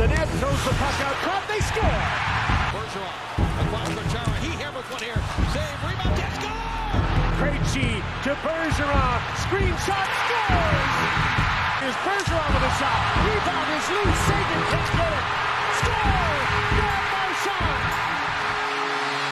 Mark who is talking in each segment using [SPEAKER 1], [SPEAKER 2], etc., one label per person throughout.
[SPEAKER 1] the net, throws the puck out front, they score!
[SPEAKER 2] Bergeron, across the Chara, he hammers one here, save, rebound, get score!
[SPEAKER 1] Krejci to Bergeron, screen shot, scores! Here's Bergeron with a shot, rebound is loose, Sagan can't get it! Score! Brad Marchand!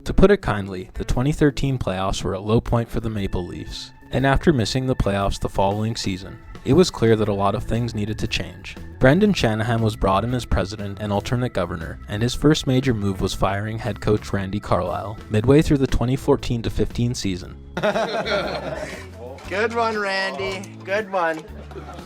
[SPEAKER 3] To put it kindly, the 2013 playoffs were a low point for the Maple Leafs, and after missing the playoffs the following season, it was clear that a lot of things needed to change. Brendan Shanahan was brought in as president and alternate governor, and his first major move was firing head coach Randy Carlyle midway through the 2014-15 season.
[SPEAKER 4] Good one, Randy. Good one.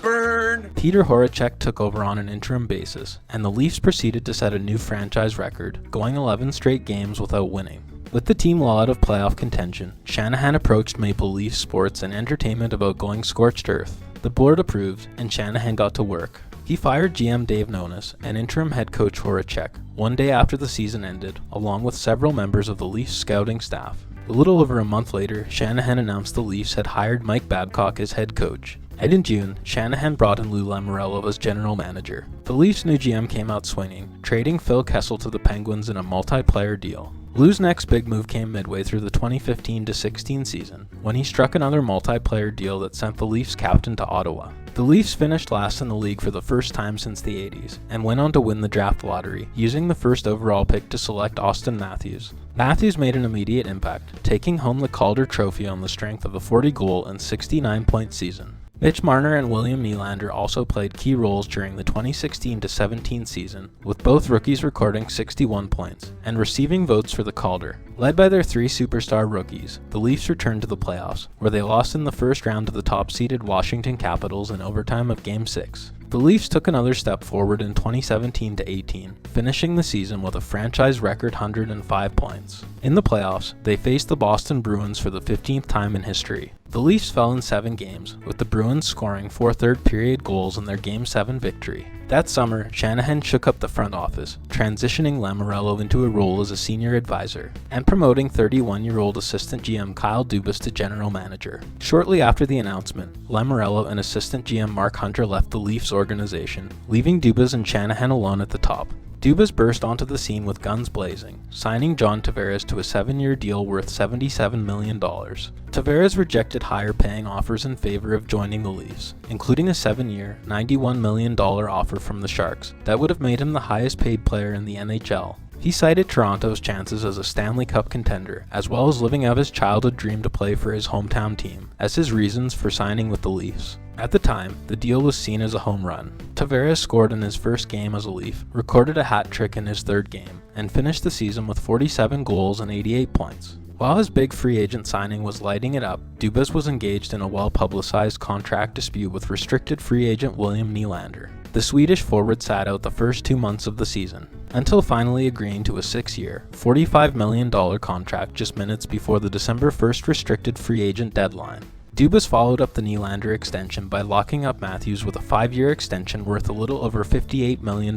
[SPEAKER 4] Burn!
[SPEAKER 3] Peter Horacek took over on an interim basis, and the Leafs proceeded to set a new franchise record, going 11 straight games without winning. With the team well out of playoff contention, Shanahan approached Maple Leaf Sports and Entertainment about going scorched earth. The board approved, and Shanahan got to work. He fired GM Dave Nonis and interim head coach Horacek one day after the season ended, along with several members of the Leafs scouting staff. A little over a month later, Shanahan announced the Leafs had hired Mike Babcock as head coach. And in June, Shanahan brought in Lou Lamoriello as general manager. The Leafs' new GM came out swinging, trading Phil Kessel to the Penguins in a multiplayer deal. Lou's next big move came midway through the 2015-16 season, when he struck another multiplayer deal that sent the Leafs captain to Ottawa. The Leafs finished last in the league for the first time since the 80s, and went on to win the draft lottery, using the first overall pick to select Auston Matthews. Matthews made an immediate impact, taking home the Calder Trophy on the strength of a 40-goal and 69-point season. Mitch Marner and William Nylander also played key roles during the 2016-17 season, with both rookies recording 61 points and receiving votes for the Calder. Led by their three superstar rookies, the Leafs returned to the playoffs, where they lost in the first round to the top-seeded Washington Capitals in overtime of Game 6. The Leafs took another step forward in 2017-18, finishing the season with a franchise record 105 points. In the playoffs, they faced the Boston Bruins for the 15th time in history. The Leafs fell in 7 games, with the Bruins scoring 4 third-period goals in their Game 7 victory. That summer, Shanahan shook up the front office, transitioning Lamoriello into a role as a senior advisor, and promoting 31-year-old assistant GM Kyle Dubas to general manager. Shortly after the announcement, Lamoriello and assistant GM Mark Hunter left the Leafs organization, leaving Dubas and Shanahan alone at the top. Dubas burst onto the scene with guns blazing, signing John Tavares to a 7-year deal worth $77 million. Tavares rejected higher-paying offers in favor of joining the Leafs, including a 7-year, $91 million offer from the Sharks that would have made him the highest-paid player in the NHL. He cited Toronto's chances as a Stanley Cup contender, as well as living out his childhood dream to play for his hometown team, as his reasons for signing with the Leafs. At the time, the deal was seen as a home run. Tavares scored in his first game as a Leaf, recorded a hat trick in his third game, and finished the season with 47 goals and 88 points. While his big free agent signing was lighting it up, Dubas was engaged in a well-publicized contract dispute with restricted free agent William Nylander. The Swedish forward sat out the first 2 months of the season, until finally agreeing to a 6-year, $45 million contract just minutes before the December 1st restricted free agent deadline. Dubas followed up the Nylander extension by locking up Matthews with a 5-year extension worth a little over $58 million.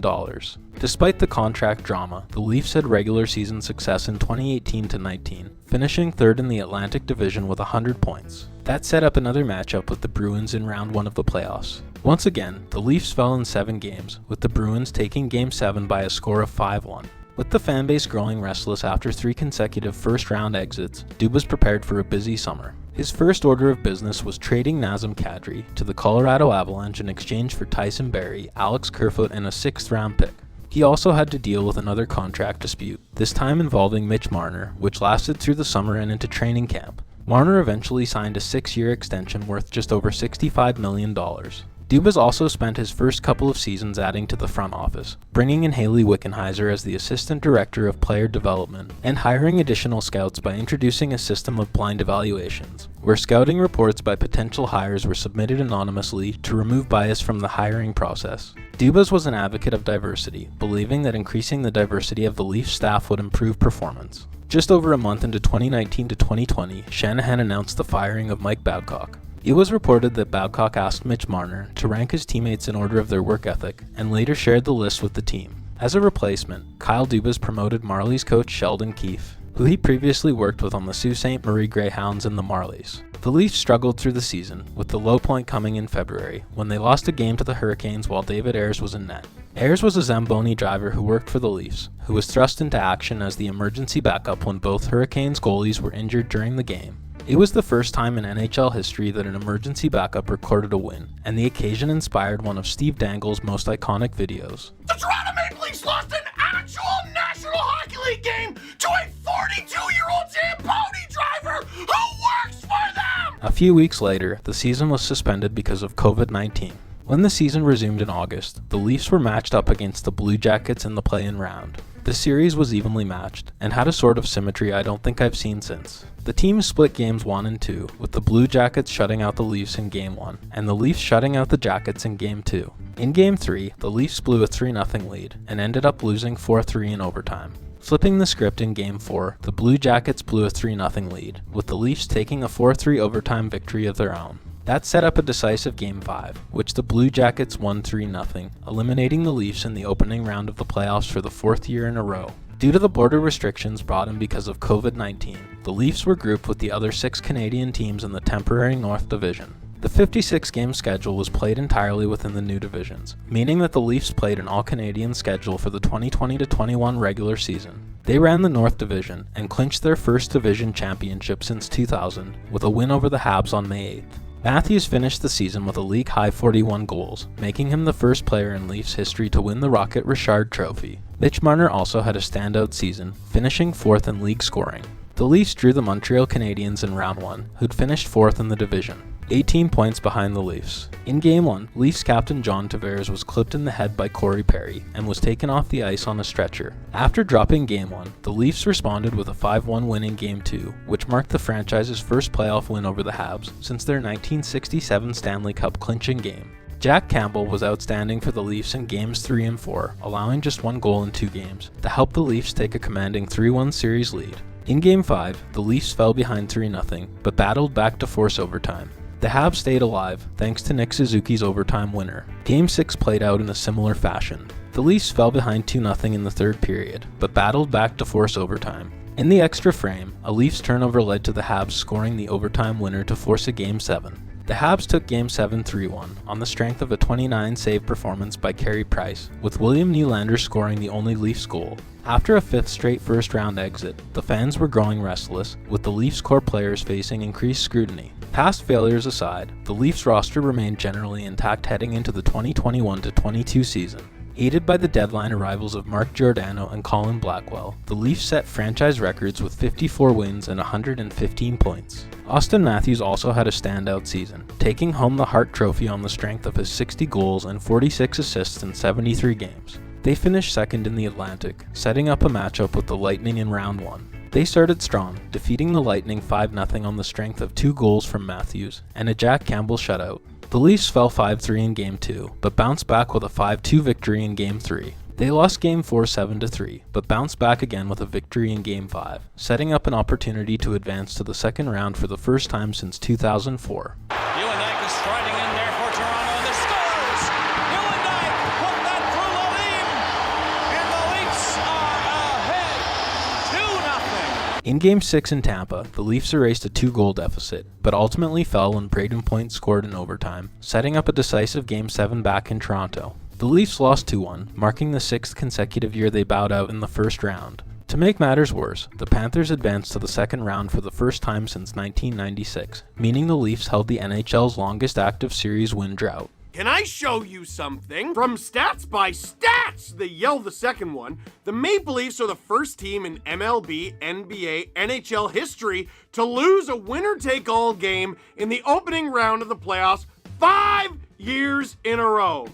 [SPEAKER 3] Despite the contract drama, the Leafs had regular season success in 2018-19, finishing third in the Atlantic Division with 100 points. That set up another matchup with the Bruins in round 1 of the playoffs. Once again, the Leafs fell in 7 games, with the Bruins taking Game 7 by a score of 5-1. With the fanbase growing restless after 3 consecutive first-round exits, Dubas prepared for a busy summer. His first order of business was trading Nazem Kadri to the Colorado Avalanche in exchange for Tyson Barrie, Alex Kerfoot, and a 6th-round pick. He also had to deal with another contract dispute, this time involving Mitch Marner, which lasted through the summer and into training camp. Marner eventually signed a 6-year extension worth just over $65 million. Dubas also spent his first couple of seasons adding to the front office, bringing in Haley Wickenheiser as the assistant director of player development, and hiring additional scouts by introducing a system of blind evaluations, where scouting reports by potential hires were submitted anonymously to remove bias from the hiring process. Dubas was an advocate of diversity, believing that increasing the diversity of the Leafs staff would improve performance. Just over a month into 2019-2020, Shanahan announced the firing of Mike Babcock. It was reported that Babcock asked Mitch Marner to rank his teammates in order of their work ethic, and later shared the list with the team. As a replacement, Kyle Dubas promoted Marlies coach Sheldon Keefe, who he previously worked with on the Sault Ste. Marie Greyhounds and the Marlies. The Leafs struggled through the season, with the low point coming in February, when they lost a game to the Hurricanes while David Ayres was in net. Ayres was a Zamboni driver who worked for the Leafs, who was thrust into action as the emergency backup when both Hurricanes goalies were injured during the game. It was the first time in NHL history that an emergency backup recorded a win, and the occasion inspired one of Steve Dangle's most iconic videos.
[SPEAKER 5] The Toronto Maple Leafs lost an actual National Hockey League game to a 42-year-old Zamboni driver who works for them!
[SPEAKER 3] A few weeks later, the season was suspended because of COVID-19. When the season resumed in August, the Leafs were matched up against the Blue Jackets in the play-in round. The series was evenly matched, and had a sort of symmetry I don't think I've seen since. The teams split games 1 and 2, with the Blue Jackets shutting out the Leafs in Game 1, and the Leafs shutting out the Jackets in Game 2. In Game 3, the Leafs blew a 3-0 lead, and ended up losing 4-3 in overtime. Flipping the script in Game 4, the Blue Jackets blew a 3-0 lead, with the Leafs taking a 4-3 overtime victory of their own. That set up a decisive Game 5, which the Blue Jackets won 3-0, eliminating the Leafs in the opening round of the playoffs for the 4th year in a row. Due to the border restrictions brought in because of COVID-19, the Leafs were grouped with the other 6 Canadian teams in the temporary North Division. The 56-game schedule was played entirely within the new divisions, meaning that the Leafs played an all-Canadian schedule for the 2020-21 regular season. They ran the North Division and clinched their first division championship since 2000 with a win over the Habs on May 8th. Matthews finished the season with a league-high 41 goals, making him the first player in Leafs history to win the Rocket Richard Trophy. Mitch Marner also had a standout season, finishing 4th in league scoring. The Leafs drew the Montreal Canadiens in round 1, who'd finished 4th in the division, 18 points behind the Leafs. In Game 1, Leafs captain John Tavares was clipped in the head by Corey Perry and was taken off the ice on a stretcher. After dropping Game 1, the Leafs responded with a 5-1 win in Game 2, which marked the franchise's first playoff win over the Habs since their 1967 Stanley Cup clinching game. Jack Campbell was outstanding for the Leafs in Games 3 and 4, allowing just 1 goal in 2 games, to help the Leafs take a commanding 3-1 series lead. In Game 5, the Leafs fell behind 3-0, but battled back to force overtime. The Habs stayed alive, thanks to Nick Suzuki's overtime winner. Game 6 played out in a similar fashion. The Leafs fell behind 2-0 in the third period, but battled back to force overtime. In the extra frame, a Leafs turnover led to the Habs scoring the overtime winner to force a Game 7. The Habs took Game 7 3-1 on the strength of a 29-save performance by Carey Price, with William Nylander scoring the only Leafs goal. After a 5th straight first-round exit, the fans were growing restless, with the Leafs core players facing increased scrutiny. Past failures aside, the Leafs roster remained generally intact heading into the 2021-22 season. Aided by the deadline arrivals of Mark Giordano and Colin Blackwell, the Leafs set franchise records with 54 wins and 115 points. Auston Matthews also had a standout season, taking home the Hart Trophy on the strength of his 60 goals and 46 assists in 73 games. They finished second in the Atlantic, setting up a matchup with the Lightning in round 1. They started strong, defeating the Lightning 5-0 on the strength of 2 goals from Matthews and a Jack Campbell shutout. The Leafs fell 5-3 in Game 2, but bounced back with a 5-2 victory in Game 3. They lost Game 4 7-3, but bounced back again with a victory in Game 5, setting up an opportunity to advance to the second round for the first time since 2004.
[SPEAKER 2] Nylander is striding in there for Toronto, and the scores! Nylander put that through the Leafs, and the Leafs are ahead 2-0.
[SPEAKER 3] In Game 6 in Tampa, the Leafs erased a 2-goal deficit, but ultimately fell when Braden Point scored in overtime, setting up a decisive Game 7 back in Toronto. The Leafs lost 2-1, marking the 6th consecutive year they bowed out in the first round. To make matters worse, the Panthers advanced to the second round for the first time since 1996, meaning the Leafs held the NHL's longest active series win drought.
[SPEAKER 5] Can I show you something? From Stats by Stats, they yell the second one. The Maple Leafs are the first team in MLB, NBA, NHL history to lose a winner-take-all game in the opening round of the playoffs 5 years in a row.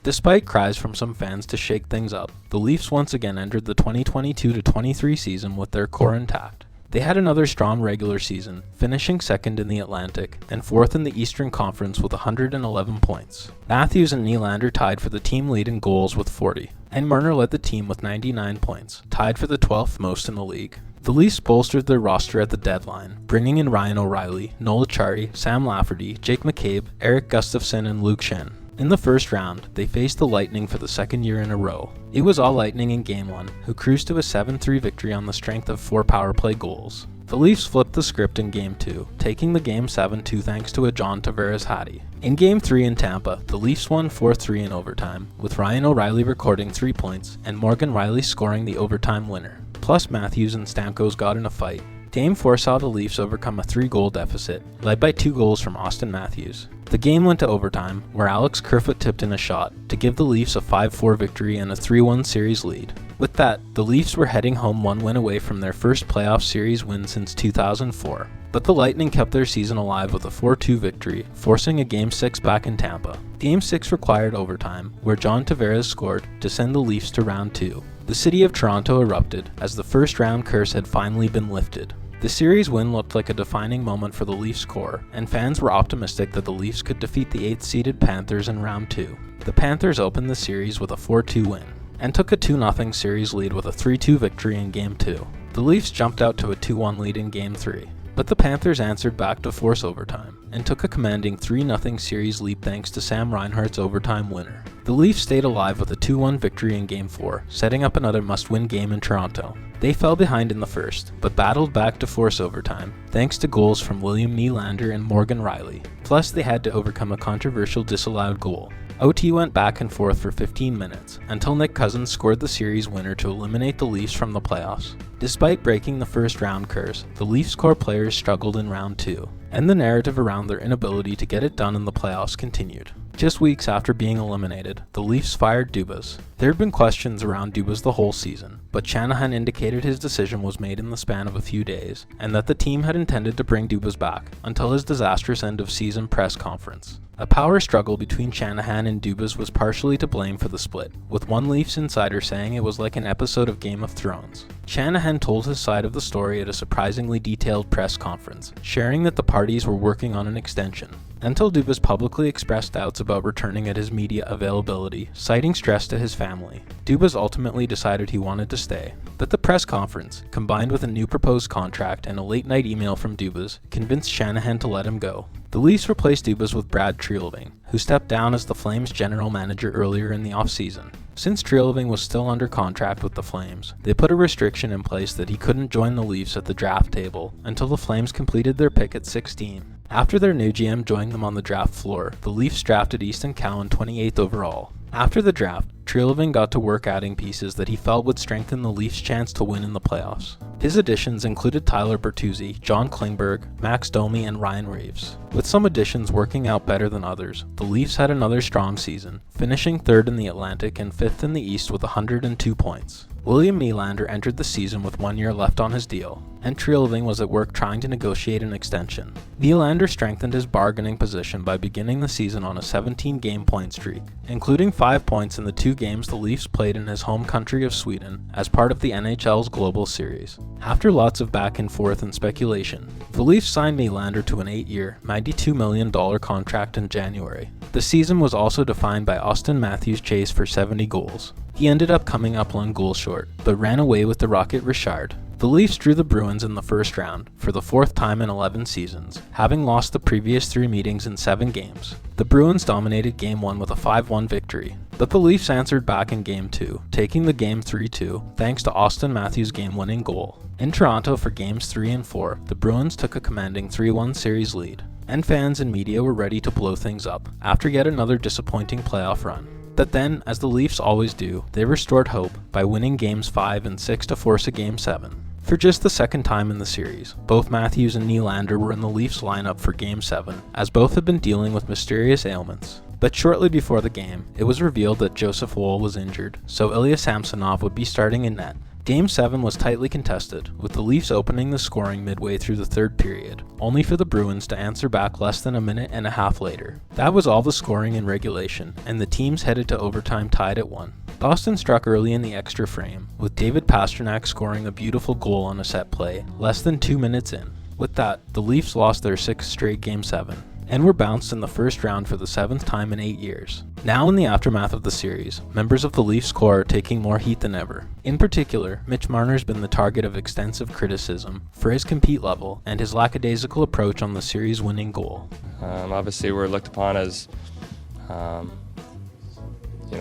[SPEAKER 3] Despite cries from some fans to shake things up, the Leafs once again entered the 2022-23 season with their core intact. They had another strong regular season, finishing second in the Atlantic and 4th in the Eastern Conference with 111 points. Matthews and Nylander tied for the team lead in goals with 40, and Marner led the team with 99 points, tied for the 12th most in the league. The Leafs bolstered their roster at the deadline, bringing in Ryan O'Reilly, Noel Acciari, Sam Lafferty, Jake McCabe, Eric Gustafsson, and Luke Schenn. In the first round, they faced the Lightning for the second year in a row. It was all Lightning in Game 1, who cruised to a 7-3 victory on the strength of 4 power play goals. The Leafs flipped the script in Game 2, taking the Game 7-2 thanks to a John Tavares hattie. In Game 3 in Tampa, the Leafs won 4-3 in overtime, with Ryan O'Reilly recording 3 points and Morgan Rielly scoring the overtime winner. Plus Matthews and Stamkos got in a fight. Game 4 saw the Leafs overcome a 3-goal deficit, led by 2 goals from Auston Matthews. The game went to overtime, where Alex Kerfoot tipped in a shot to give the Leafs a 5-4 victory and a 3-1 series lead. With that, the Leafs were heading home 1 win away from their first playoff series win since 2004. But the Lightning kept their season alive with a 4-2 victory, forcing a Game 6 back in Tampa. Game 6 required overtime, where John Tavares scored to send the Leafs to round 2. The city of Toronto erupted, as the first round curse had finally been lifted. The series win looked like a defining moment for the Leafs core, and fans were optimistic that the Leafs could defeat the 8th-seeded Panthers in round 2. The Panthers opened the series with a 4-2 win, and took a 2-0 series lead with a 3-2 victory in Game 2. The Leafs jumped out to a 2-1 lead in Game 3, but the Panthers answered back to force overtime, and took a commanding 3-0 series lead thanks to Sam Reinhart's overtime winner. The Leafs stayed alive with a 2-1 victory in Game 4, setting up another must-win game in Toronto. They fell behind in the first, but battled back to force overtime, thanks to goals from William Nylander and Morgan Rielly. Plus, they had to overcome a controversial disallowed goal. OT went back and forth for 15 minutes, until Nick Cousins scored the series winner to eliminate the Leafs from the playoffs. Despite breaking the first round curse, the Leafs core players struggled in round 2, and the narrative around their inability to get it done in the playoffs continued. Just weeks after being eliminated, the Leafs fired Dubas. There had been questions around Dubas the whole season, but Shanahan indicated his decision was made in the span of a few days, and that the team had intended to bring Dubas back until his disastrous end-of-season press conference. A power struggle between Shanahan and Dubas was partially to blame for the split, with one Leafs insider saying it was like an episode of Game of Thrones. Shanahan told his side of the story at a surprisingly detailed press conference, sharing that the parties were working on an extension, until Dubas publicly expressed doubts about returning at his media availability, citing stress to his family. Dubas ultimately decided he wanted to stay. But the press conference, combined with a new proposed contract and a late-night email from Dubas, convinced Shanahan to let him go. The Leafs replaced Dubas with Brad Treliving, who stepped down as the Flames' general manager earlier in the offseason. Since Treliving was still under contract with the Flames, they put a restriction in place that he couldn't join the Leafs at the draft table until the Flames completed their pick at 16. After their new GM joined them on the draft floor, the Leafs drafted Easton Cowan 28th overall. After the draft, Treliving got to work adding pieces that he felt would strengthen the Leafs' chance to win in the playoffs. His additions included Tyler Bertuzzi, John Klingberg, Max Domi, and Ryan Reeves. With some additions working out better than others, the Leafs had another strong season, finishing 3rd in the Atlantic and 5th in the East with 102 points. William Nylander entered the season with 1 year left on his deal, and Treliving was at work trying to negotiate an extension. Nylander strengthened his bargaining position by beginning the season on a 17-game point streak, including 5 points in the 2 games the Leafs played in his home country of Sweden as part of the NHL's Global Series. After lots of back and forth and speculation, the Leafs signed Nylander to an 8-year, $92 million contract in January. The season was also defined by Auston Matthews' chase for 70 goals. He ended up coming up 1 goal short, but ran away with the Rocket Richard. The Leafs drew the Bruins in the first round for the 4th time in 11 seasons, having lost the previous 3 meetings in 7 games. The Bruins dominated Game 1 with a 5-1 victory, but the Leafs answered back in Game 2, taking the game 3-2 thanks to Auston Matthews' game-winning goal. In Toronto for Games 3 and 4, the Bruins took a commanding 3-1 series lead, and fans and media were ready to blow things up after yet another disappointing playoff run. But then, as the Leafs always do, they restored hope by winning Games 5 and 6 to force a Game 7. For just the second time in the series, both Matthews and Nylander were in the Leafs lineup for Game 7, as both had been dealing with mysterious ailments. But shortly before the game, it was revealed that Joseph Woll was injured, so Ilya Samsonov would be starting in net. Game 7 was tightly contested, with the Leafs opening the scoring midway through the 3rd period, only for the Bruins to answer back less than a minute and a half later. That was all the scoring in regulation, and the teams headed to overtime tied at 1. Boston struck early in the extra frame, with David Pastrnak scoring a beautiful goal on a set play, less than 2 minutes in. With that, the Leafs lost their 6th straight Game 7, and were bounced in the first round for the 7th time in 8 years. Now in the aftermath of the series, members of the Leafs core are taking more heat than ever. In particular, Mitch Marner has been the target of extensive criticism for his compete level and his lackadaisical approach on the series-winning goal.
[SPEAKER 6] Obviously we're looked upon as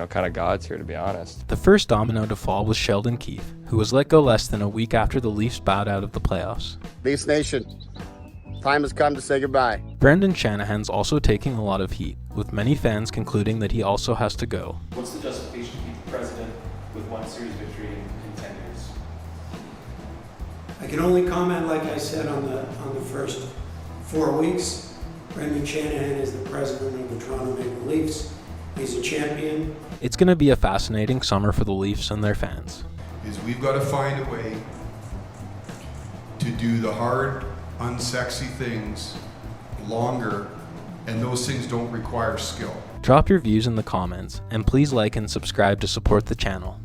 [SPEAKER 6] kind of gods here, to be honest.
[SPEAKER 3] The first domino to fall was Sheldon Keefe, who was let go less than a week after the Leafs bowed out of the playoffs.
[SPEAKER 7] Leafs Nation, time has come to say goodbye.
[SPEAKER 3] Brendan Shanahan's also taking a lot of heat, with many fans concluding that he also has to go.
[SPEAKER 8] What's the justification to keep the president with one series victory in 10 years?
[SPEAKER 9] I can only comment, like I said, on the first 4 weeks. Brendan Shanahan is the president of the Toronto Maple Leafs. He's a champion.
[SPEAKER 3] It's going to be a fascinating summer for the Leafs and their fans.
[SPEAKER 10] We've got to find a way to do the hard, unsexy things longer, and those things don't require skill.
[SPEAKER 3] Drop your views in the comments, and please like and subscribe to support the channel.